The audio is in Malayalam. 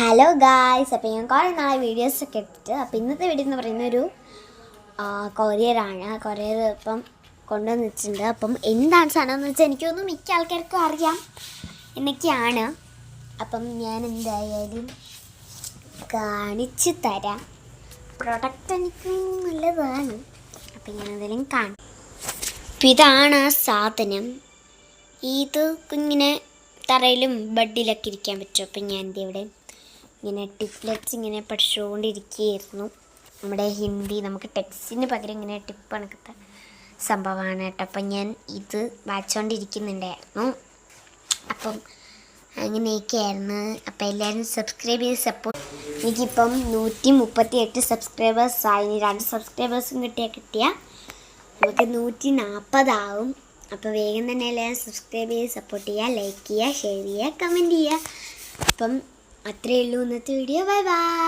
ഹലോ ഗായ്സ്, അപ്പോൾ ഞാൻ കുറേ നാളെ വീഡിയോസൊക്കെ എടുത്തിട്ട് അപ്പോൾ ഇന്നത്തെ വീഡിയോ എന്ന് പറയുന്നൊരു കൊറിയറാണ്. കൊറിയർ ഇപ്പം കൊണ്ടുവന്ന് വെച്ചിട്ടുണ്ട്. അപ്പം എന്താണ് സാധനം എന്ന് വെച്ചാൽ എനിക്കൊന്നും മിക്ക ആൾക്കാർക്കും അറിയാം എന്നൊക്കെയാണ്. അപ്പം ഞാൻ എന്തായാലും കാണിച്ചു തരാം. പ്രൊഡക്റ്റ് എനിക്ക് നല്ലതാണ്. അപ്പം ഞാൻ എന്തെങ്കിലും കാണും. അപ്പം ഇതാണ് ആ സാധനം. ഇത് ഇങ്ങനെ തറയിലും ബഡിലൊക്കെ ഇരിക്കാൻ പറ്റും. അപ്പം ഞാൻ ഇവിടെ ഇങ്ങനെ ടിപ്ലെറ്റ്സ് ഇങ്ങനെ പഠിച്ചുകൊണ്ടിരിക്കുകയായിരുന്നു. നമ്മുടെ ഹിന്ദി നമുക്ക് ടെക്സ്റ്റിന് പകരം ഇങ്ങനെ ടിപ്പ് കണക്കത്തെ സംഭവമാണ് കേട്ടോ. അപ്പം ഞാൻ ഇത് വായിച്ചുകൊണ്ടിരിക്കുന്നുണ്ടായിരുന്നു. അപ്പം അങ്ങനെയൊക്കെയായിരുന്നു. അപ്പം എല്ലാവരും സബ്സ്ക്രൈബ് ചെയ്ത് സപ്പോർട്ട്. എനിക്കിപ്പം 138 സബ്സ്ക്രൈബേഴ്സായി. ഇനി 2 സബ്സ്ക്രൈബേഴ്സും കിട്ടിയാൽ നമുക്ക് 140 ആവും. അപ്പോൾ വേഗം തന്നെ എല്ലാവരും സബ്സ്ക്രൈബ് ചെയ്ത് സപ്പോർട്ട് ചെയ്യുക, ലൈക്ക് ചെയ്യുക, ഷെയർ ചെയ്യുക, കമൻറ്റ് ചെയ്യുക. അപ്പം അത്രയേ ഉള്ളൂ ഇന്നത്തെ വീഡിയോ. Bye bye.